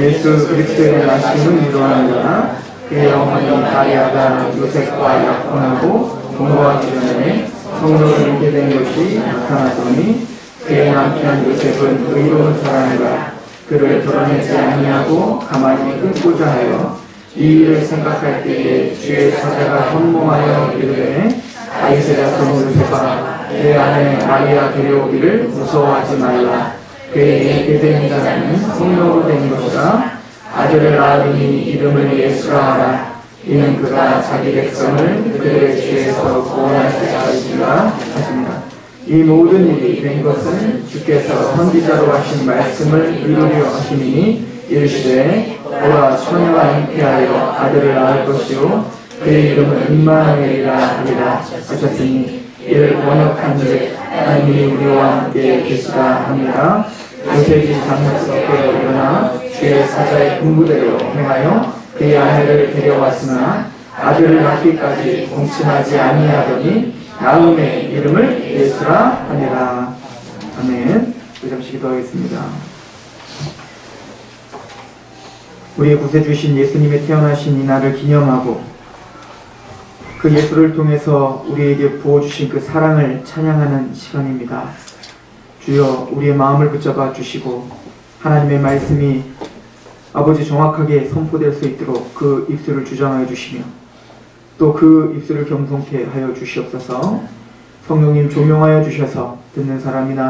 예수 그리스도의 나심을 이루어하느라 그의 어머니 마리아가 요셉과 약혼하고 동거하기 전에 성도를 잃게 된 것이 나타나더니 그의 남편 요셉은 의로운 사람이라 그를 드러내지 아니하고 가만히 끊고자 하여 이 일을 생각할 때에 주의 사자가 현몽하여 이르되 다윗의 자손 요셉아 내 아내 마리아 데려오기를 무서워하지 말라. 그의 예배된 자는 성령으로 된 것이라. 아들을 낳으니 이름을 예수라 하라. 이는 그가 자기 백성을 그들의 죄에서 구원할 자이시라 하십니다. 이 모든 일이 된 것은 주께서 선지자로 하신 말씀을 이루려 하심이니 이르시되 보라 처녀가 잉태하여 아들을 낳을 것이요 그의 이름은 임마누엘이라 하리라 하셨으니 이를 번역한즉 하나님이 우리와 함께 계시다 합니다. 요셉이 잠에서 일어나 주의 사자의 분부대로 행하여 그의 아내를 데려왔으나 아들을 낳기까지 공침하지 아니하더니 낳음의 이름을 예수라 하니라. 아멘. 잠시 기도하겠습니다. 우리의 구세주신 예수님의 태어나신 이 날을 기념하고 그 예수를 통해서 우리에게 부어주신 그 사랑을 찬양하는 시간입니다. 주여 우리의 마음을 붙잡아 주시고 하나님의 말씀이 아버지 정확하게 선포될 수 있도록 그 입술을 주장하여 주시며 또 그 입술을 겸손케 하여 주시옵소서. 성령님 조명하여 주셔서 듣는 사람이나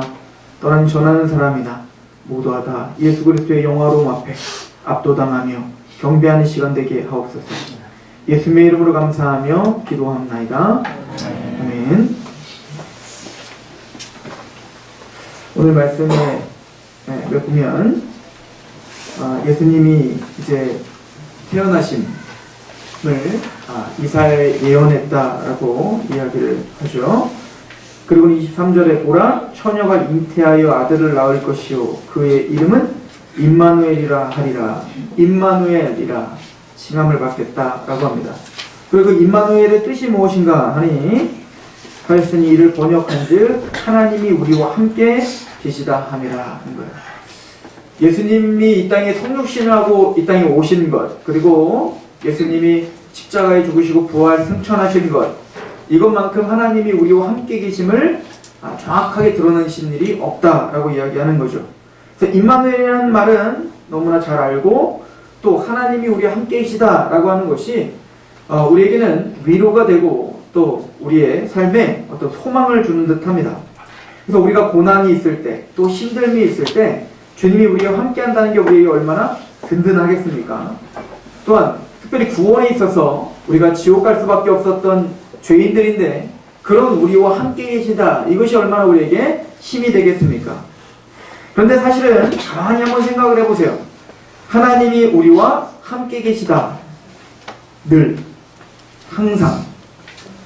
떠난 전하는 사람이나 모두가 다 예수 그리스도의 영화로움 앞에 압도당하며 경배하는 시간 되게 하옵소서. 예수님의 이름으로 감사하며 기도합나이다. 아멘. 오늘 말씀에 보면 예수님이 이제 태어나심을 이사야에 예언했다라고 이야기를 하죠. 그리고 23절에 보라 처녀가 잉태하여 아들을 낳을 것이요 그의 이름은 임마누엘이라 하리라. 임마누엘이라 칭함을 받겠다라고 합니다. 그리고 그 임마누엘의 뜻이 무엇인가 하니 하였으니 이를 번역한즉 하나님이 우리와 함께 계시다 함이라 하는 거예요. 예수님이 이 땅에 성육신을 하고 이 땅에 오신 것, 그리고 예수님이 십자가에 죽으시고 부활 승천하신 것, 이것만큼 하나님이 우리와 함께 계심을 정확하게 드러내신 일이 없다라고 이야기하는 거죠. 그래서 임마누엘이라는 말은 너무나 잘 알고 또 하나님이 우리와 함께 계시다라고 하는 것이 우리에게는 위로가 되고 또 우리의 삶에 어떤 소망을 주는 듯합니다. 그래서 우리가 고난이 있을 때 또 힘듦이 있을 때 주님이 우리와 함께 한다는 게 우리에게 얼마나 든든하겠습니까? 또한 특별히 구원에 있어서 우리가 지옥 갈 수밖에 없었던 죄인들인데 그런 우리와 함께 계시다, 이것이 얼마나 우리에게 힘이 되겠습니까? 그런데 사실은 가만히 한번 생각을 해보세요. 하나님이 우리와 함께 계시다. 늘, 항상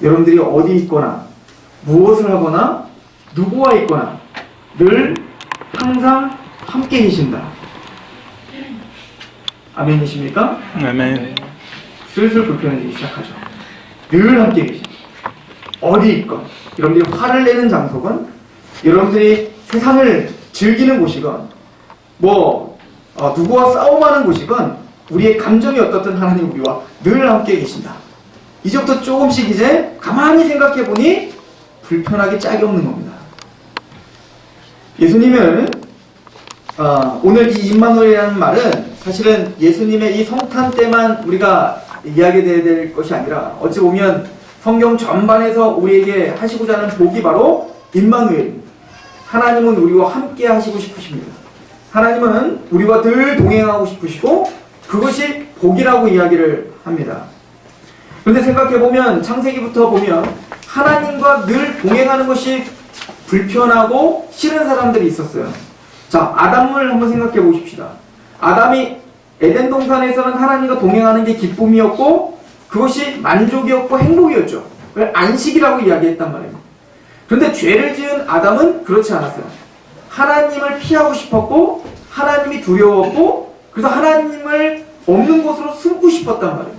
여러분들이 어디 있거나 무엇을 하거나 누구와 있거나 늘 항상 함께 계신다. 아멘이십니까? 아멘. 슬슬 불편해지기 시작하죠. 늘 함께 계신다. 어디 있건 여러분들이 화를 내는 장소건 여러분들이 세상을 즐기는 곳이건 누구와 싸움하는 곳이건 우리의 감정이 어떻든 하나님 우리와 늘 함께 계신다. 이제부터 조금씩 이제 가만히 생각해보니 불편하기 짝이 없는 겁니다. 예수님은 오늘 이 임마누엘이라는 말은 사실은 예수님의 이 성탄 때만 우리가 이야기해야 될 것이 아니라 어찌 보면 성경 전반에서 우리에게 하시고자 하는 복이 바로 임마누엘입니다. 하나님은 우리와 함께 하시고 싶으십니다. 하나님은 우리와 늘 동행하고 싶으시고 그것이 복이라고 이야기를 합니다. 그런데 생각해보면 창세기부터 보면 하나님과 늘 동행하는 것이 불편하고 싫은 사람들이 있었어요. 자, 아담을 한번 생각해 보십시다. 아담이 에덴 동산에서는 하나님과 동행하는 게 기쁨이었고 그것이 만족이었고 행복이었죠. 그걸 안식이라고 이야기했단 말이에요. 그런데 죄를 지은 아담은 그렇지 않았어요. 하나님을 피하고 싶었고 하나님이 두려웠고 그래서 하나님을 없는 곳으로 숨고 싶었단 말이에요.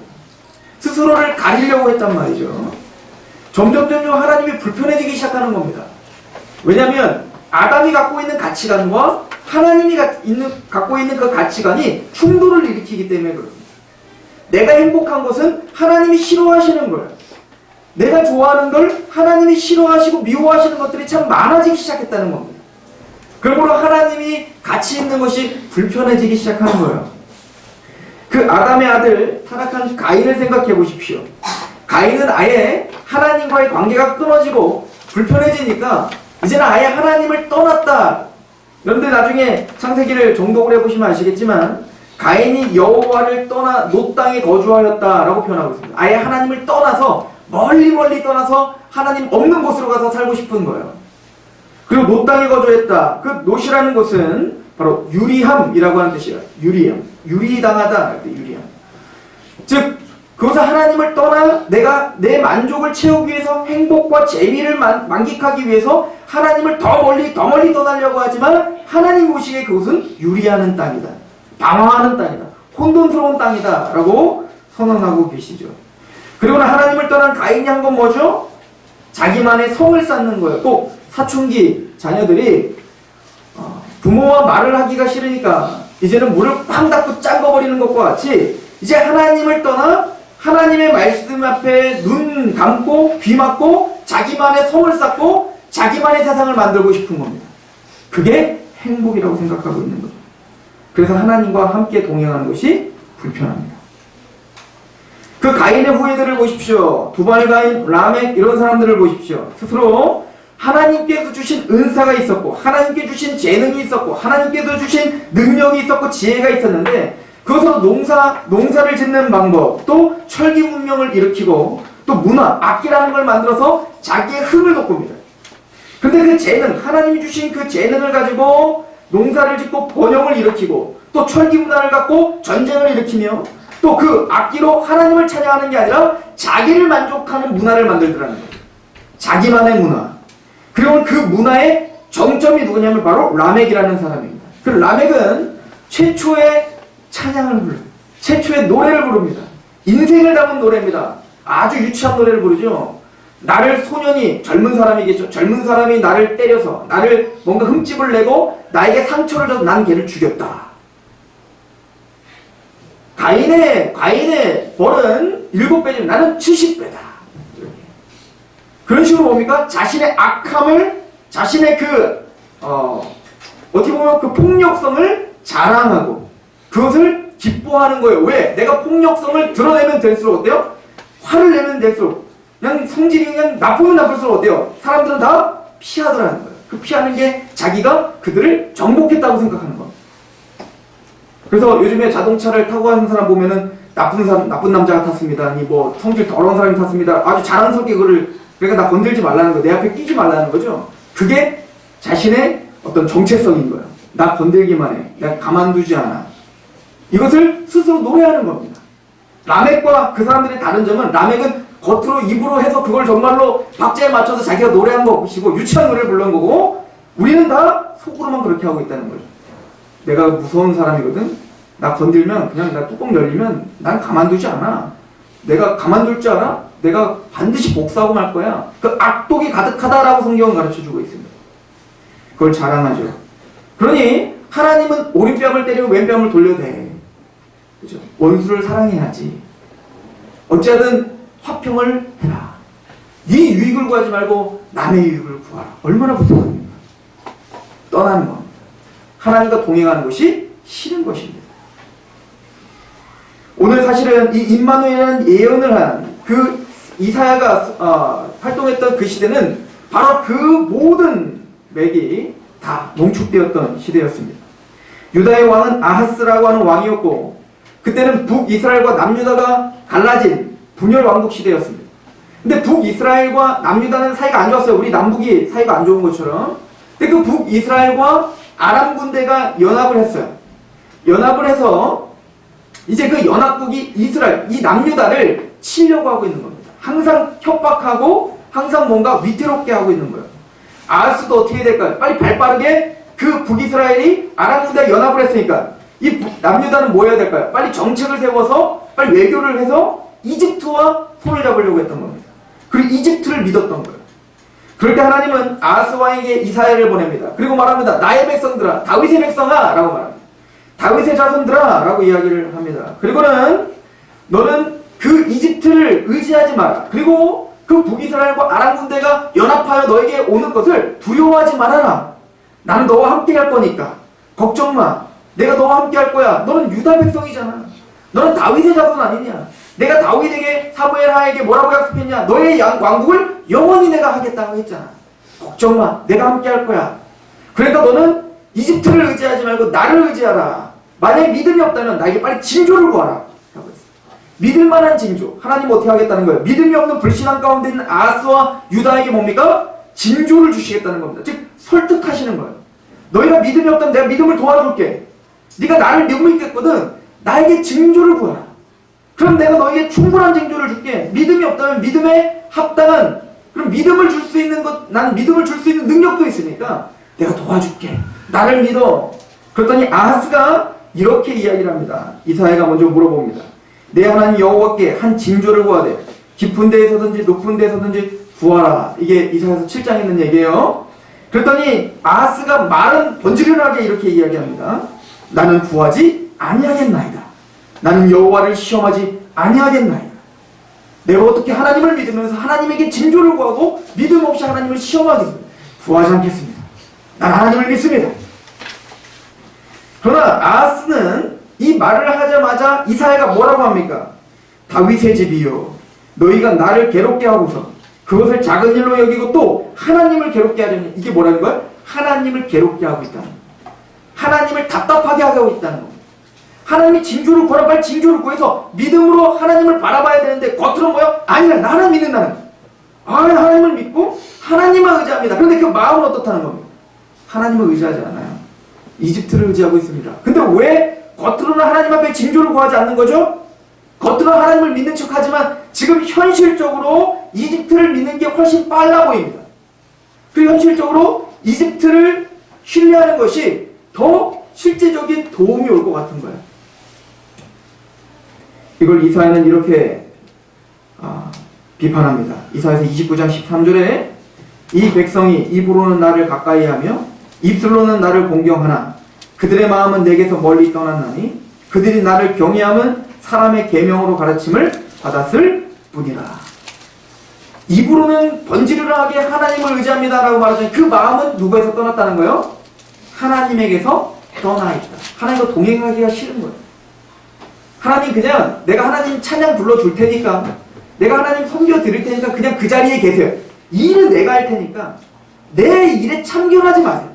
스스로를 가리려고 했단 말이죠. 점점 하나님이 불편해지기 시작하는 겁니다. 왜냐하면 아담이 갖고 있는 가치관과 하나님이 갖고 있는 그 가치관이 충돌을 일으키기 때문에 그렇습니다. 내가 행복한 것은 하나님이 싫어하시는 거예요. 내가 좋아하는 걸 하나님이 싫어하시고 미워하시는 것들이 참 많아지기 시작했다는 겁니다. 그러므로 하나님이 가치 있는 것이 불편해지기 시작하는 거예요. 그 아담의 아들 타락한 가인을 생각해 보십시오. 가인은 아예 하나님과의 관계가 끊어지고 불편해지니까 이제는 아예 하나님을 떠났다. 여러분들 나중에 창세기를 정독을 해보시면 아시겠지만 가인이 여호와를 떠나 놋 땅에 거주하였다라고 표현하고 있습니다. 아예 하나님을 떠나서 멀리 떠나서 하나님 없는 곳으로 가서 살고 싶은 거예요. 그리고 놋 땅에 거주했다. 그 놋이라는 것은 바로 유리함이라고 하는 뜻이에요. 유리함. 유리당하다. 유리함. 즉 그것은 하나님을 떠나 내가 내 만족을 채우기 위해서 행복과 재미를 만끽하기 위해서 하나님을 더 멀리 떠나려고 하지만 하나님 보시기에 그것은 유리하는 땅이다. 방황하는 땅이다. 혼돈스러운 땅이다. 라고 선언하고 계시죠. 그리고 하나님을 떠난 가인이 한 건 뭐죠? 자기만의 성을 쌓는 거예요. 또 사춘기 자녀들이 부모와 말을 하기가 싫으니까 이제는 문을 쾅 닫고 잠궈버리는 것과 같이 이제 하나님을 떠나 하나님의 말씀 앞에 눈 감고 귀 막고 자기만의 성을 쌓고 자기만의 세상을 만들고 싶은 겁니다. 그게 행복이라고 생각하고 있는 거죠. 그래서 하나님과 함께 동행하는 것이 불편합니다. 그 가인의 후예들을 보십시오. 두발 가인, 라멕 이런 사람들을 보십시오. 스스로 하나님께서 주신 은사가 있었고 하나님께 주신 재능이 있었고 하나님께서 주신 능력이 있었고 지혜가 있었는데 그것으로 농사를 짓는 방법, 또 철기 문명을 일으키고 또 문화, 악기라는 걸 만들어서 자기의 흥을 돋굽니다. 근데 그 재능, 하나님이 주신 그 재능을 가지고 농사를 짓고 번영을 일으키고 또 철기 문화를 갖고 전쟁을 일으키며 또 그 악기로 하나님을 찬양하는 게 아니라 자기를 만족하는 문화를 만들더라는 거예요. 자기만의 문화. 그리고 그 문화의 정점이 누구냐면 바로 라멕이라는 사람입니다. 그 라멕은 최초의 찬양을 불러요. 최초의 노래를 부릅니다. 인생을 담은 노래입니다. 아주 유치한 노래를 부르죠. 나를 소년이 젊은 사람이겠죠. 젊은 사람이 나를 때려서 나를 뭔가 흠집을 내고 나에게 상처를 줘서 난 걔를 죽였다. 가인의 벌은 7배지만 나는 70배다. 그런 식으로 뭡니까? 자신의 악함을, 자신의 어떻게 보면 그 폭력성을 자랑하고 그것을 기뻐하는 거예요. 왜? 내가 폭력성을 드러내면 될수록 어때요? 화를 내면 될수록 그냥 성질이 그냥 나쁘면 나쁠수록 어때요? 사람들은 다 피하더라는 거예요. 그 피하는 게 자기가 그들을 정복했다고 생각하는 거예요. 그래서 요즘에 자동차를 타고 가는 사람 보면은 나쁜 남자가 탔습니다. 아니 뭐 성질 더러운 사람이 탔습니다. 아주 자랑스럽게 그러니까 나 건들지 말라는 거, 내 앞에 끼지 말라는 거죠. 그게 자신의 어떤 정체성인 거예요. 나 건들기만 해. 내가 가만두지 않아. 이것을 스스로 노래하는 겁니다. 라멕과 그 사람들의 다른 점은 라멕은 겉으로 입으로 해서 그걸 정말로 박자에 맞춰서 자기가 노래한 것이고 유치한 노래를 부른 거고 우리는 다 속으로만 그렇게 하고 있다는 거죠. 내가 무서운 사람이거든. 나 건들면 그냥 나 뚜껑 열리면 난 가만두지 않아. 내가 가만둘 줄 알아? 내가 반드시 복수하고 말 거야. 그 악독이 가득하다라고 성경은 가르쳐주고 있습니다. 그걸 자랑하죠. 그러니 하나님은 오른뺨을 때리고 왼뺨을 돌려대. 그죠? 원수를 사랑해야지. 어찌하든 화평을 해라. 네 유익을 구하지 말고 남의 유익을 구하라. 얼마나 부탁합니까? 떠나는 겁니다. 하나님과 동행하는 것이 싫은 것입니다. 오늘 사실은 이 임마누엘이라는 예언을 한 그 이사야가 활동했던 그 시대는 바로 그 모든 맥이 다 농축되었던 시대였습니다. 유다의 왕은 아하스라고 하는 왕이었고 그때는 북이스라엘과 남유다가 갈라진 분열 왕국 시대였습니다. 근데 북이스라엘과 남유다는 사이가 안 좋았어요. 우리 남북이 사이가 안 좋은 것처럼. 근데 그 북이스라엘과 아람 군대가 연합을 했어요. 연합을 해서 이제 그 연합국이 이스라엘, 이 남유다를 치려고 하고 있는 겁니다. 항상 협박하고 항상 뭔가 위태롭게 하고 있는 거예요. 아하스도 어떻게 될까요? 빨리 발빠르게 그 북이스라엘이 아람 군대와 연합을 했으니까 이 남유다는 뭐 해야 될까요? 빨리 정책을 세워서 빨리 외교를 해서 이집트와 손을 잡으려고 했던 겁니다. 그리고 이집트를 믿었던 거예요. 그럴 때 하나님은 아하스 왕에게 이사야를 보냅니다. 그리고 말합니다. 나의 백성들아, 다윗의 백성아 라고 말합니다. 다윗의 자손들아 라고 이야기를 합니다. 그리고는 너는 그 이집트를 의지하지 마라. 그리고 그 북이스라엘과 아람 군대가 연합하여 너에게 오는 것을 두려워하지 말아라. 나는 너와 함께 할 거니까 걱정 마. 내가 너와 함께 할 거야. 너는 유다 백성이잖아. 너는 다윗의 자손 아니냐. 내가 다윗에게 사무엘하에게 뭐라고 약속했냐. 너의 왕국을 영원히 내가 하겠다고 했잖아. 걱정 마. 내가 함께 할 거야. 그러니까 너는 이집트를 의지하지 말고 나를 의지하라. 만약에 믿음이 없다면 나에게 빨리 징조를 구하라 라고 했어요. 믿을 만한 징조. 하나님 어떻게 하겠다는 거예요. 믿음이 없는 불신앙 가운데 있는 아하스와 유다에게 뭡니까? 징조를 주시겠다는 겁니다. 즉 설득하시는 거예요. 너희가 믿음이 없다면 내가 믿음을 도와줄게. 네가 나를 믿고 있겠거든. 나에게 징조를 구하라. 그럼 내가 너에게 충분한 징조를 줄게. 믿음이 없다면 믿음에 합당한, 그럼 믿음을 줄 수 있는 것, 나는 믿음을 줄 수 있는 능력도 있으니까 내가 도와줄게. 나를 믿어. 그랬더니 아하스가 이렇게 이야기를 합니다. 이사야가 먼저 물어봅니다. 내 하나님 여호와께 한 징조를 구하되 깊은 데에서든지 높은 데에서든지 구하라. 이게 이사야서 7장에 있는 얘기예요. 그랬더니 아하스가 말은 번지르르하게 이렇게 이야기합니다. 나는 구하지 아니하겠나이다. 나는 여호와를 시험하지 아니하겠나이다. 내가 어떻게 하나님을 믿으면서 하나님에게 징조를 구하고 믿음 없이 하나님을 시험하겠습니다. 구하지 않겠습니다. 난 하나님을 믿습니다. 그러나 아하스는 이 말을 하자마자 이사야가 뭐라고 합니까? 다윗의 집이요, 너희가 나를 괴롭게 하고서 그것을 작은 일로 여기고 또 하나님을 괴롭게 하려니, 이게 뭐라는 거야? 하나님을 괴롭게 하고 있다는 거야. 하나님을 답답하게 하고 있다는 겁니다. 하나님이 징조를 구하라. 빨리 징조를 구해서 믿음으로 하나님을 바라봐야 되는데 겉으로 뭐야? 아니라 나는 믿는다는 거야. 하나님을 믿고 하나님만 의지합니다. 그런데 그 마음은 어떻다는 겁니까? 하나님을 의지하지 않아요. 이집트를 의지하고 있습니다. 근데 왜 겉으로는 하나님 앞에 징조를 구하지 않는 거죠? 겉으로는 하나님을 믿는 척하지만 지금 현실적으로 이집트를 믿는 게 훨씬 빨라 보입니다. 그 현실적으로 이집트를 신뢰하는 것이 더 실제적인 도움이 올 것 같은 거예요. 이걸 이사야는 이렇게 비판합니다. 이사야서 29장 13절에 이 백성이 입으로는 나를 가까이하며 입술로는 나를 공경하나 그들의 마음은 내게서 멀리 떠났나니 그들이 나를 경외함은 사람의 계명으로 가르침을 받았을 뿐이라. 입으로는 번지르르하게 하나님을 의지합니다라고 말하자니 그 마음은 누구에서 떠났다는 거예요? 하나님에게서 떠나 있다. 하나님과 동행하기가 싫은 거예요. 하나님, 그냥 내가 하나님 찬양 불러줄 테니까, 내가 하나님 섬겨 드릴 테니까 그냥 그 자리에 계세요. 이 일은 내가 할 테니까 내 일에 참견하지 마세요.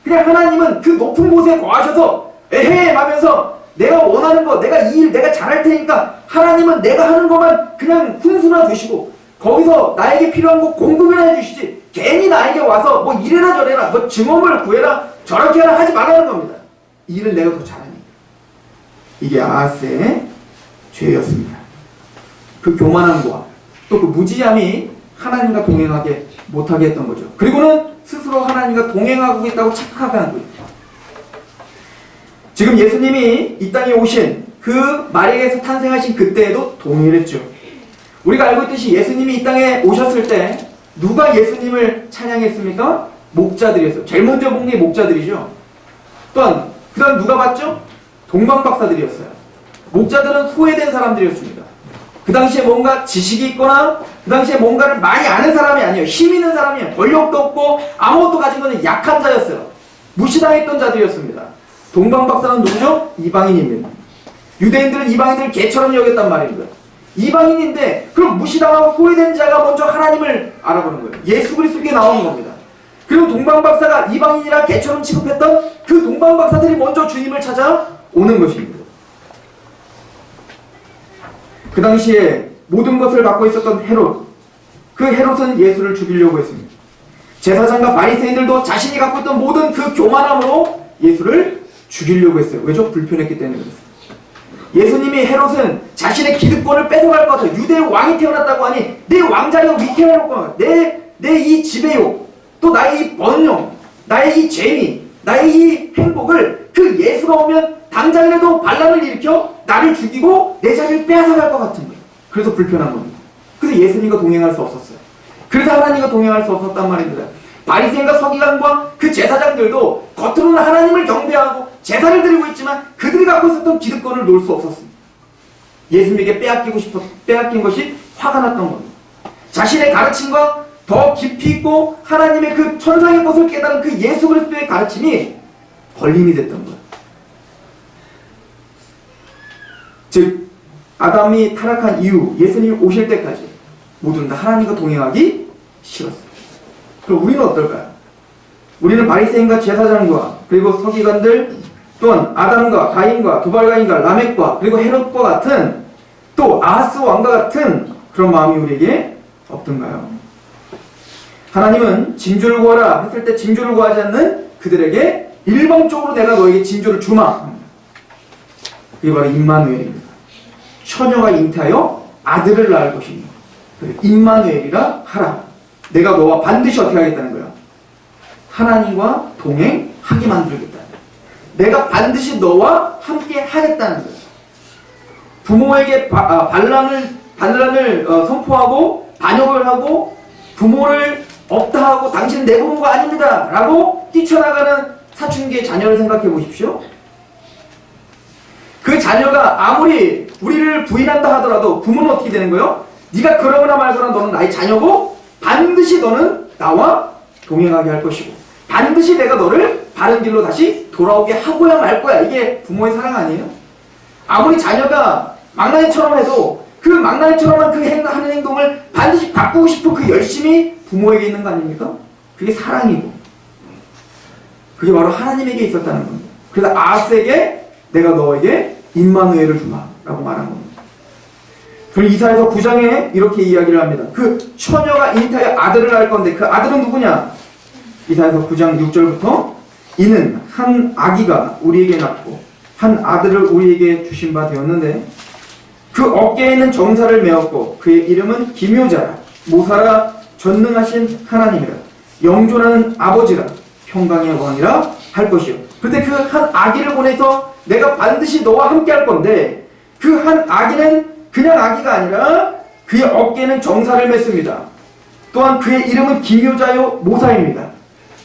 그냥 하나님은 그 높은 곳에 거하셔서 에헤 하면서 내가 원하는 거, 내가 이 일 내가 잘할 테니까 하나님은 내가 하는 것만 그냥 훈수나 두시고 거기서 나에게 필요한 거 공급이나 해주시지, 괜히 나에게 와서 뭐 이래라 저래라, 뭐 증언을 구해라 저렇게 하라 하지 말라는 겁니다. 이 일은 내가 더 잘하니까. 이게 아하스의 죄였습니다. 그 교만함과 또 그 무지함이 하나님과 동행하게 못하게 했던 거죠. 그리고는 스스로 하나님과 동행하고 있다고 착각하게 한 거예요. 지금 예수님이 이 땅에 오신 그 마리아에서 탄생하신 그때에도 동일했죠. 우리가 알고 있듯이 예수님이 이 땅에 오셨을 때 누가 예수님을 찬양했습니까? 목자들이었어요. 제일 먼저 본 게 목자들이죠. 또한 그 다음 누가 봤죠? 동방박사들이었어요. 목자들은 소외된 사람들이었습니다. 그 당시에 뭔가 지식이 있거나 그 당시에 뭔가를 많이 아는 사람이 아니에요. 힘 있는 사람이에요. 권력도 없고 아무것도 가진 거는 약한 자였어요. 무시당했던 자들이었습니다. 동방박사는 누구죠? 이방인입니다. 유대인들은 이방인들을 개처럼 여겼단 말입니다. 이방인인데 그럼 무시당하고 소외된 자가 먼저 하나님을 알아보는 거예요. 예수 그리스도께 나오는 겁니다. 그리고 동방박사가 이방인이라 개처럼 취급했던 그 동방박사들이 먼저 주님을 찾아오는 것입니다. 그 당시에 모든 것을 갖고 있었던 헤롯, 그 헤롯은 예수를 죽이려고 했습니다. 제사장과 바리새인들도 자신이 갖고 있던 모든 그 교만함으로 예수를 죽이려고 했어요. 왜죠? 불편했기 때문에 그랬어요. 예수님이 헤롯은 자신의 기득권을 뺏어갈 것 같아요. 유대의 왕이 태어났다고 하니 내 왕자리가 위태로울 것 같아요. 내 이 지배욕, 또 나의 이 번영, 나의 이 재미, 나의 이 행복을 그 예수가 오면 당장이라도 반란을 일으켜 나를 죽이고 내 자리를 빼앗아갈 것 같은 거예요. 그래서 불편한 겁니다. 그래서 예수님과 동행할 수 없었어요. 그래서 하나님과 동행할 수 없었단 말입니다. 바리새인과 서기관과 그 제사장들도 겉으로는 하나님을 경배하고 제사를 드리고 있지만 그들이 갖고 있었던 기득권을 놓을 수 없었습니다. 예수님에게 빼앗긴 것이 화가 났던 겁니다. 자신의 가르침과 더 깊이 있고 하나님의 그 천상의 것을 깨달은 그 예수 그리스도의 가르침이 걸림이 됐던 거예요. 즉 아담이 타락한 이후 예수님이 오실 때까지 모두는 다 하나님과 동행하기 싫었어요. 그럼 우리는 어떨까요? 우리는 바리새인과 제사장과 그리고 서기관들 또한 아담과 가인과 두발가인과 라멕과 그리고 헤롯과 같은 또 아하스 왕과 같은 그런 마음이 우리에게 없던가요? 하나님은 징조를 구하라 했을 때 징조를 구하지 않는 그들에게 일방적으로 내가 너에게 징조를 주마. 그게 바로 임마누엘입니다. 처녀가 잉태하여 아들을 낳을 것입니다. 임마누엘이라 하라. 내가 너와 반드시 어떻게 하겠다는 거야? 하나님과 동행하게 만들겠다. 내가 반드시 너와 함께 하겠다는 거야. 부모에게 반란을 선포하고 반역을 하고 부모를 없다 하고 당신은 내 부모가 아닙니다 라고 뛰쳐나가는 사춘기의 자녀를 생각해 보십시오. 그 자녀가 아무리 우리를 부인한다 하더라도 부모는 어떻게 되는 거예요? 네가 그러거나 말거나 너는 나의 자녀고 반드시 너는 나와 동행하게 할 것이고 반드시 내가 너를 바른 길로 다시 돌아오게 하고야 말 거야. 이게 부모의 사랑 아니에요? 아무리 자녀가 망나니처럼 해도 그 망나니처럼 하는 행동을 반드시 바꾸고 싶은 그 열심이 부모에게 있는 거 아닙니까? 그게 사랑이고 그게 바로 하나님에게 있었다는 겁니다. 그래서 아하스에게 내가 너에게 임마누엘을 주마 라고 말한 겁니다. 그리고 이사야서 9장에 이렇게 이야기를 합니다. 그 처녀가 잉태하여 아들을 낳을 건데 그 아들은 누구냐? 이사야서 9장 6절부터 이는 한 아기가 우리에게 낳고 한 아들을 우리에게 주신 바 되었는데 그 어깨에 있는 정사를 메었고 그의 이름은 기묘자라 모사라 전능하신 하나님이라 영존하는 아버지라 평강의 왕이라 할 것이요. 그때 그 한 아기를 보내서 내가 반드시 너와 함께 할 건데 그 한 아기는 그냥 아기가 아니라 그의 어깨에는 정사를 맸습니다. 또한 그의 이름은 기묘자요 모사입니다.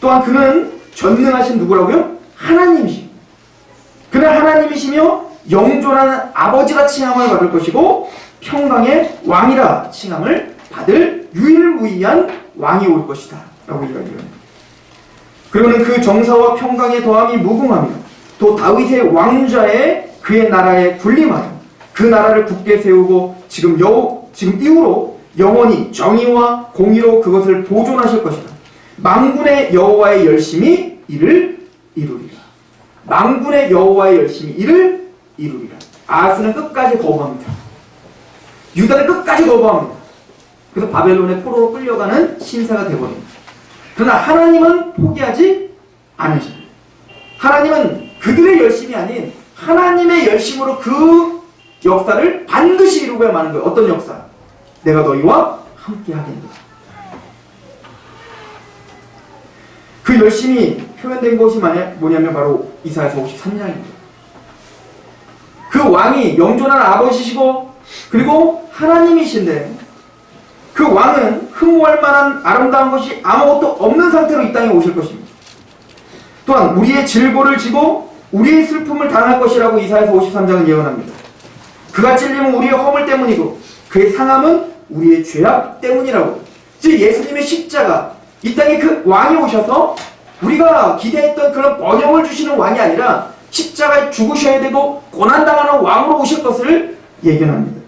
또한 그는 전능하신 누구라고요? 하나님이십니다. 그는 하나님이시며 영존하는 아버지라 칭함을 받을 것이고 평강의 왕이라 칭함을 받을 유일무이한 왕이 올 것이다 라고 이야기합니다. 그리고는 그 정사와 평강의 더함이 무궁하며 또 다윗의 왕좌에 그의 나라에 군림하여 그 나라를 굳게 세우고 지금 이후로 영원히 정의와 공의로 그것을 보존하실 것이다. 만군의 여호와의 열심이 이를 이루리라. 만군의 여호와의 열심이 이를 이루리라. 아하스는 끝까지 거부합니다. 유다는 끝까지 거부합니다. 그래서 바벨론의 포로로 끌려가는 신세가 되어버립니다. 그러나 하나님은 포기하지 않으십니다. 하나님은 그들의 열심이 아닌 하나님의 열심으로 그 역사를 반드시 이루고야 마는 거예요. 어떤 역사? 내가 너희와 함께 하겠노라. 그 열심이 표현된 것이 뭐냐면 바로 이사야서 53장입니다. 그 왕이 영존한 아버지시고 그리고 하나님이신데 그 왕은 흠모할 만한 아름다운 것이 아무것도 없는 상태로 이 땅에 오실 것입니다. 또한 우리의 질고를 지고 우리의 슬픔을 당할 것이라고 이사야서 53장은 예언합니다. 그가 찔림은 우리의 허물 때문이고 그의 상함은 우리의 죄악 때문이라고. 즉 예수님의 십자가, 이 땅에 그 왕이 오셔서 우리가 기대했던 그런 번영을 주시는 왕이 아니라 십자가에 죽으셔야 되고 고난당하는 왕으로 오실 것을 예견합니다.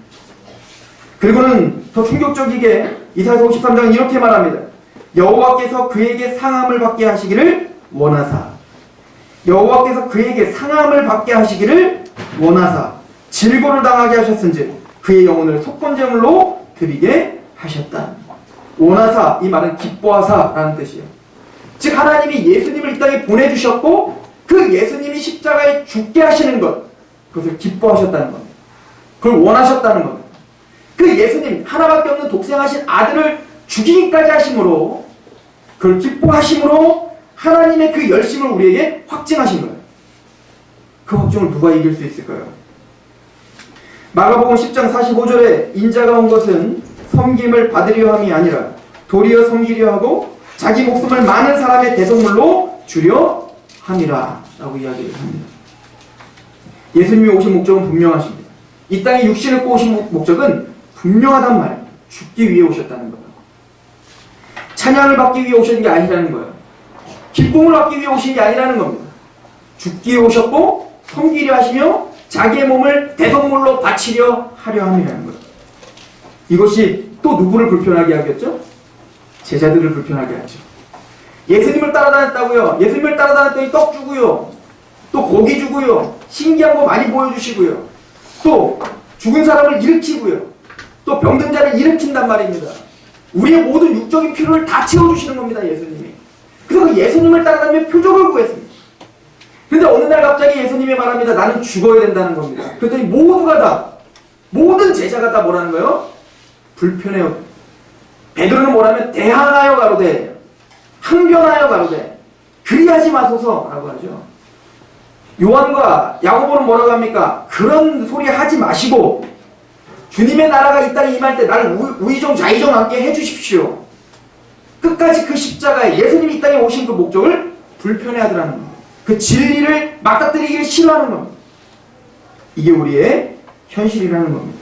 그리고는 더 충격적이게 이사야서 53장은 이렇게 말합니다. 여호와께서 그에게 상함을 받게 하시기를 원하사, 여호와께서 그에게 상함을 받게 하시기를 원하사 질고를 당하게 하셨은즉 그의 영혼을 속건제물로 드리게 하셨다. 원하사, 이 말은 기뻐하사라는 뜻이에요. 즉 하나님이 예수님을 이 땅에 보내주셨고 그 예수님이 십자가에 죽게 하시는 것, 그것을 기뻐하셨다는 겁니다. 그걸 원하셨다는 겁니다. 그 예수님, 하나밖에 없는 독생하신 아들을 죽이기까지 하심으로, 그걸 기뻐하심으로 하나님의 그 열심을 우리에게 확증하신 거예요. 그 확증을 누가 이길 수 있을까요? 마가복음 10장 45절에 인자가 온 것은 섬김을 받으려 함이 아니라 도리어 섬기려 하고 자기 목숨을 많은 사람의 대속물로 주려 함이라 라고 이야기를 합니다. 예수님이 오신 목적은 분명하십니다. 이 땅에 육신을 입고 오신 목적은 분명하단 말이에요. 죽기 위해 오셨다는 거예요. 찬양을 받기 위해 오신 게 아니라는 거예요. 기쁨을 받기 위해 오신 게 아니라는 겁니다. 죽기 위해 오셨고 섬기려 하시며 자기의 몸을 대속물로 바치려 하려 함이라는 거예요. 이것이 또 누구를 불편하게 하겠죠? 제자들을 불편하게 하죠. 예수님을 따라다녔다고요. 예수님을 따라다녔더니 떡 주고요. 또 고기 주고요. 신기한 거 많이 보여주시고요. 또 죽은 사람을 일으키고요. 또 병든 자를 일으킨단 말입니다. 우리의 모든 육적인 필요를 다 채워주시는 겁니다. 예수님이. 그래서 그 예수님을 따라다니며 표적을 구했습니다. 근데 어느 날 갑자기 예수님이 말합니다. 나는 죽어야 된다는 겁니다. 그랬더니 모두가 다, 모든 제자가 다 뭐라는 거예요? 불편해요. 베드로는 뭐라면 대항하여 가로되, 항변하여 가로되, 그리하지 마소서라고 하죠. 요한과 야고보는 뭐라고 합니까? 그런 소리 하지 마시고 주님의 나라가 이 땅에 임할 때 나를 우의정 좌의정 함께 해주십시오. 끝까지 그 십자가에 예수님이 이 땅에 오신 그 목적을 불편해하더라는 겁니다. 그 진리를 맞닥뜨리기를 싫어하는 겁니다. 이게 우리의 현실이라는 겁니다.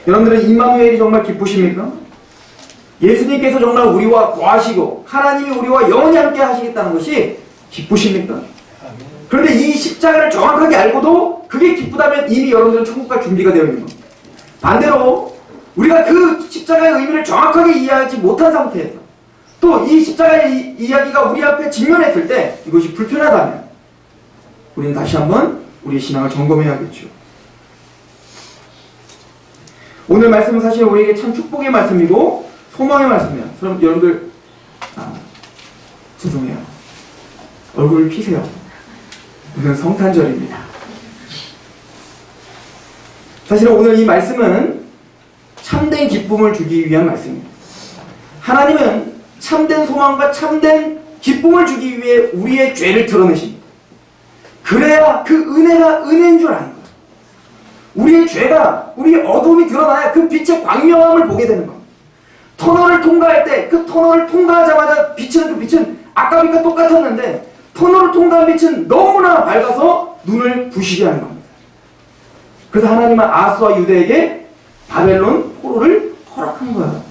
여러분들은 임마누엘이 정말 기쁘십니까? 예수님께서 정말 우리와 거하시고 하나님이 우리와 영원히 함께 하시겠다는 것이 기쁘십니까? 그런데 이 십자가를 정확하게 알고도 그게 기쁘다면 이미 여러분들은 천국 갈 준비가 되어 있는 겁니다. 반대로 우리가 그 십자가의 의미를 정확하게 이해하지 못한 상태에서 또 이 십자가의 이야기가 우리 앞에 직면했을 때 이것이 불편하다면 우리는 다시 한번 우리의 신앙을 점검해야겠죠. 오늘 말씀은 사실 우리에게 참 축복의 말씀이고 소망의 말씀이에요. 그럼 여러분들 죄송해요. 얼굴을 피세요. 오늘 성탄절입니다. 사실은 오늘 이 말씀은 참된 기쁨을 주기 위한 말씀입니다. 하나님은 참된 소망과 참된 기쁨을 주기 위해 우리의 죄를 드러내십니다. 그래야 그 은혜가 은혜인 줄 아는 거예요. 우리의 죄가, 우리의 어둠이 드러나야 그 빛의 광명함을 보게 되는 겁니다. 터널을 통과할 때 그 터널을 통과하자마자 비치는 그 빛은 아까 빛과 똑같았는데 터널을 통과한 빛은 너무나 밝아서 눈을 부시게 하는 겁니다. 그래서 하나님은 아스와 유대에게 바벨론 포로를 허락한 거예요.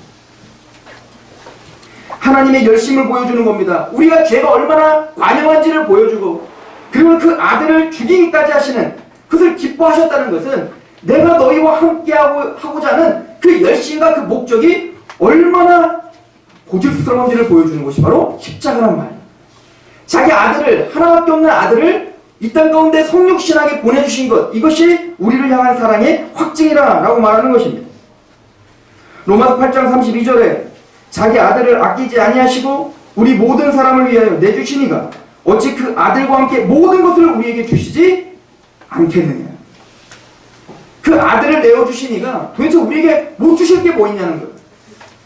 하나님의 열심을 보여주는 겁니다. 우리가 죄가 얼마나 관영한지를 보여주고 그리고 그 아들을 죽이기까지 하시는 그것을 기뻐하셨다는 것은 내가 너희와 함께하고자 하는 그 열심과 그 목적이 얼마나 고질스러운지를 보여주는 것이 바로 십자가란 말이에요. 자기 아들을, 하나밖에 없는 아들을 이 땅 가운데 성육신하게 보내주신 것, 이것이 우리를 향한 사랑의 확증이라 라고 말하는 것입니다. 로마서 8장 32절에 자기 아들을 아끼지 아니하시고 우리 모든 사람을 위하여 내주시니가 어찌 그 아들과 함께 모든 것을 우리에게 주시지 않겠느냐. 그 아들을 내어주시니가 도대체 우리에게 못 주실 게 뭐 있냐는 거예요.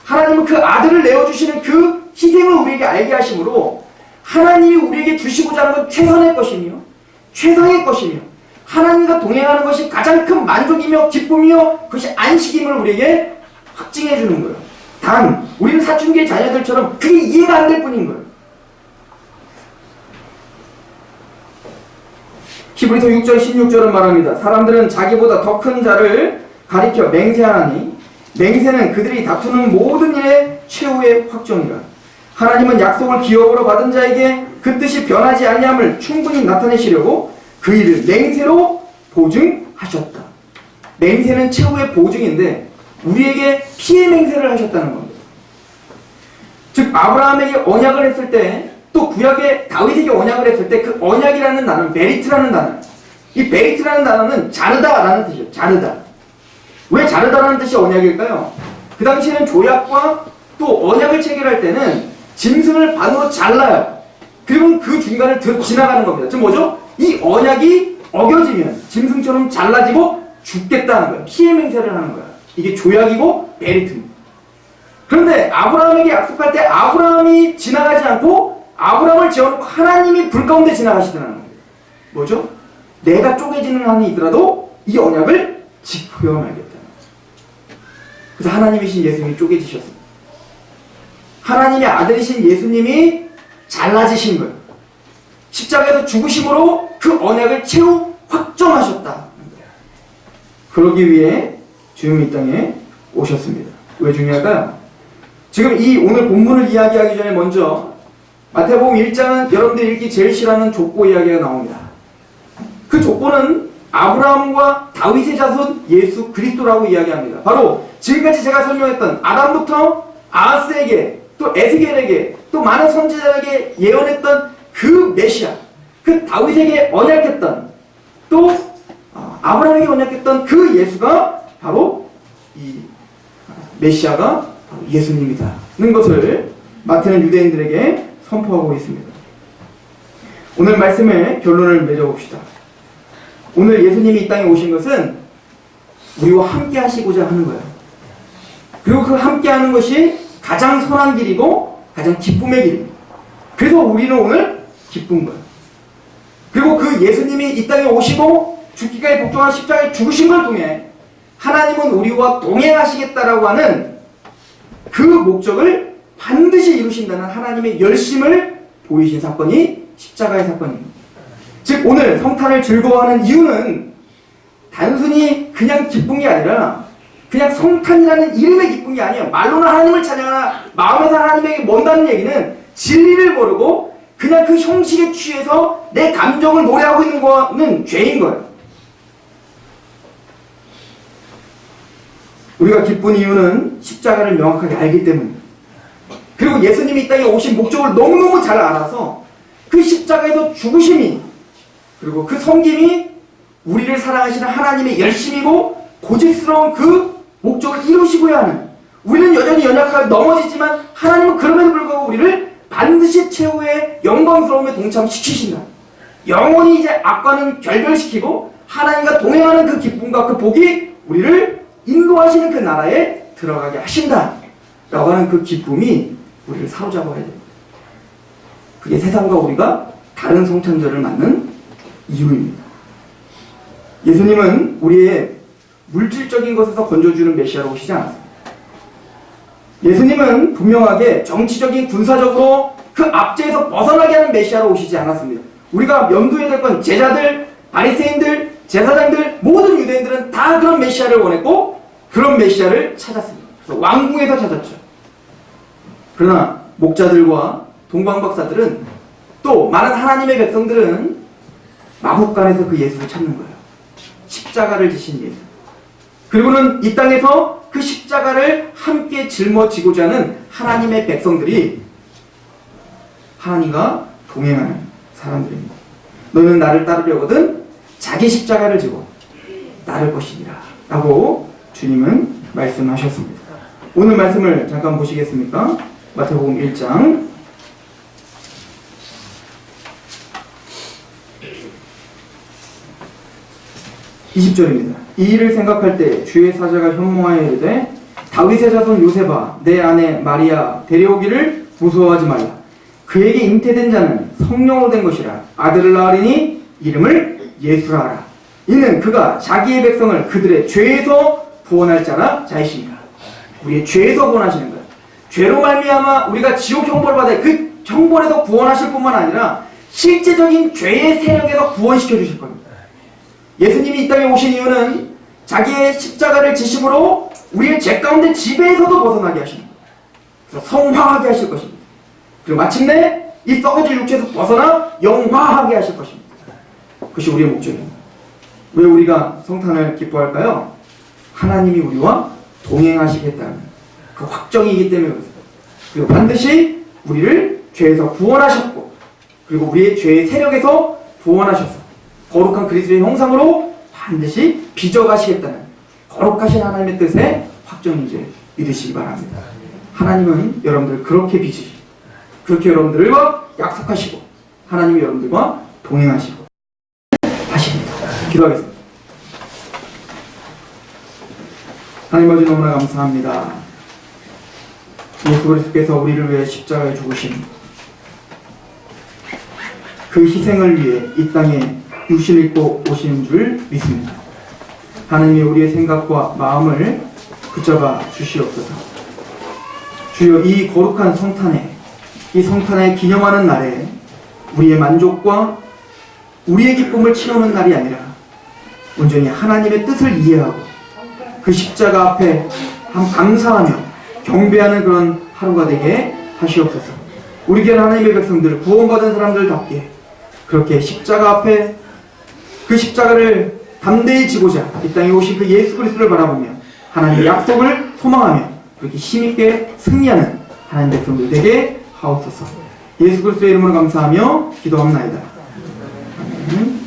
하나님은 그 아들을 내어주시는 그 희생을 우리에게 알게 하심으로 하나님이 우리에게 주시고자 하는 건 최선의 것이며 최상의 것이며 하나님과 동행하는 것이 가장 큰 만족이며 기쁨이며 그것이 안식임을 우리에게 확증해 주는 거예요. 단 우리는 사춘기의 자녀들처럼 그게 이해가 안 될 뿐인 거예요. 히브리서 6장 16절은 말합니다. 사람들은 자기보다 더 큰 자를 가리켜 맹세하니 맹세는 그들이 다투는 모든 일의 최후의 확정이라. 하나님은 약속을 기업으로 받은 자에게 그 뜻이 변하지 아니함을 충분히 나타내시려고 그 일을 맹세로 보증하셨다. 맹세는 최후의 보증인데 우리에게 피의 맹세를 하셨다는 겁니다. 즉 아브라함에게 언약을 했을 때 또 구약의 다윗에게 언약을 했을 때 그 언약이라는 단어는 베리트라는 단어, 이 베리트라는 단어는 자르다라는 뜻이에요. 자르다. 왜 자르다라는 뜻이 언약일까요? 그 당시에는 조약과 또 언약을 체결할 때는 짐승을 반으로 잘라요. 그리고 그 중간을 지나가는 겁니다. 즉 뭐죠? 이 언약이 어겨지면 짐승처럼 잘라지고 죽겠다는 거예요. 피해 맹세를 하는 거예요. 이게 조약이고 베리트입니다. 그런데 아브라함에게 약속할 때 아브라함이 지나가지 않고 아브라함을 지어놓고 하나님이 불 가운데 지나가시더라는 거예요. 뭐죠? 내가 쪼개지는 한이 있더라도 이 언약을 지켜야 말겠다. 그래서 하나님이신 예수님이 쪼개지셨습니다. 하나님의 아들이신 예수님이 잘라지신 거예요. 십자가에서 죽으심으로 그 언약을 채우 확정하셨다. 그러기 위해 주님이 이 땅에 오셨습니다. 왜 중요할까요? 지금 이 오늘 본문을 이야기하기 전에 먼저 마태복음 1장은 여러분들이 읽기 제일 싫어하는 족보 이야기가 나옵니다. 그 족보는 아브라함과 다윗의 자손 예수 그리스도라고 이야기합니다. 바로 지금까지 제가 설명했던 아담부터 아하스에게 또 에스겔에게 또 많은 선지자에게 예언했던 그 메시아, 그 다윗에게 언약했던 또 아브라함에게 언약했던 그 예수가 바로 이 메시아가 바로 예수님이다는 것을 마태는 유대인들에게 선포하고 있습니다. 오늘 말씀의 결론을 맺어봅시다. 오늘 예수님이 이 땅에 오신 것은 우리와 함께 하시고자 하는 거예요. 그리고 그 함께 하는 것이 가장 선한 길이고 가장 기쁨의 길입니다. 그래서 우리는 오늘 기쁜 거예요. 그리고 그 예수님이 이 땅에 오시고 죽기까지 복종한 십자가에 죽으신 걸 통해 하나님은 우리와 동행하시겠다라고 하는 그 목적을 반드시 이루신다는 하나님의 열심을 보이신 사건이 십자가의 사건입니다. 즉 오늘 성탄을 즐거워하는 이유는 단순히 그냥 기쁜 게 아니라 그냥 성탄이라는 이름에 기쁜 게 아니에요. 말로는 하나님을 찬양하나 마음에서 하나님에게 먼다는 얘기는 진리를 모르고 그냥 그 형식에 취해서 내 감정을 노래하고 있는 거는 죄인 거예요. 우리가 기쁜 이유는 십자가를 명확하게 알기 때문입니다. 그리고 예수님이 이 땅에 오신 목적을 너무너무 잘 알아서 그 십자가에서 죽으심이 그리고 그 섬김이 우리를 사랑하시는 하나님의 열심이고 고집스러운 그 목적을 이루시고야 하는, 우리는 여전히 연약하고 넘어지지만 하나님은 그럼에도 불구하고 우리를 반드시 최후의 영광스러움에 동참시키신다. 영원히 이제 악과는 결별시키고 하나님과 동행하는 그 기쁨과 그 복이 우리를 인도하시는 그 나라에 들어가게 하신다 라고 하는 그 기쁨이 우리를 사로잡아야 됩니다. 그게 세상과 우리가 다른 성탄절을 맞는 이유입니다. 예수님은 우리의 물질적인 것에서 건져주는 메시아로 오시지 않았습니다. 예수님은 분명하게 정치적인 군사적으로 그 압제에서 벗어나게 하는 메시아로 오시지 않았습니다. 우리가 염두에 될 건 제자들, 바리새인들, 제사장들, 모든 유대인들은 다 그런 메시아를 원했고 그런 메시아를 찾았습니다. 그래서 왕궁에서 찾았죠. 그러나 목자들과 동방박사들은 또 많은 하나님의 백성들은 마법관에서 그 예수를 찾는 거예요. 십자가를 지신 예수. 그리고는 이 땅에서 그 십자가를 함께 짊어지고자 하는 하나님의 백성들이 하나님과 동행하는 사람들입니다. 너는 나를 따르려거든 자기 십자가를 지고 따를 것이니라 라고 주님은 말씀하셨습니다. 오늘 말씀을 잠깐 보시겠습니까? 마태복음 1장 20절입니다. 이 일을 생각할 때 주의 사자가 현몽하여 이르되 다윗의 자손 요셉아 내 아내 마리아 데려오기를 무서워하지 말라. 그에게 잉태된 자는 성령으로 된 것이라. 아들을 낳으리니 이름을 예수라 하라. 이는 그가 자기의 백성을 그들의 죄에서 구원할 자이시니라. 우리의 죄에서 구원하시는 거예요. 죄로 말미암아 우리가 지옥 형벌을 받아 그 형벌에서 구원하실 뿐만 아니라 실제적인 죄의 세력에서 구원시켜 주실 겁니다. 예수님이 이 땅에 오신 이유는 자기의 십자가를 지심으로 우리의 죄 가운데 지배에서도 벗어나게 하십니다. 그래서 성화하게 하실 것입니다. 그리고 마침내 이 썩어질 육체에서 벗어나 영화하게 하실 것입니다. 그것이 우리의 목적입니다. 왜 우리가 성탄을 기뻐할까요? 하나님이 우리와 동행하시겠다는 그 확정이기 때문에 그렇습니다. 그리고 반드시 우리를 죄에서 구원하셨고 그리고 우리의 죄의 세력에서 구원하셔서 거룩한 그리스도의 형상으로 반드시 빚어가시겠다는 거룩하신 하나님의 뜻의 확정인지 믿으시기 바랍니다. 하나님은 여러분들을 그렇게 빚으시고 그렇게 여러분들과 약속하시고 하나님이 여러분들과 동행하시고 하십니다. 기도하겠습니다. 하나님 아버지 너무나 감사합니다. 예수 그리스도께서 우리를 위해 십자가에 죽으신 그 희생을 위해 이 땅에 육신을 입고 오시는 줄 믿습니다. 하나님이 우리의 생각과 마음을 붙잡아 주시옵소서. 주여, 이 거룩한 성탄에, 이 성탄에 기념하는 날에 우리의 만족과 우리의 기쁨을 채우는 날이 아니라 온전히 하나님의 뜻을 이해하고 그 십자가 앞에 감사하며 경배하는 그런 하루가 되게 하시옵소서. 우리 귀한 하나님의 백성들, 구원받은 사람들답게 그렇게 십자가 앞에 그 십자가를 담대히 지고자 이 땅에 오신 그 예수 그리스도를 바라보며 하나님의 약속을 소망하며 그렇게 힘있게 승리하는 하나님 백성들 되게 하옵소서. 예수 그리스도의 이름으로 감사하며 기도합나이다. 아멘.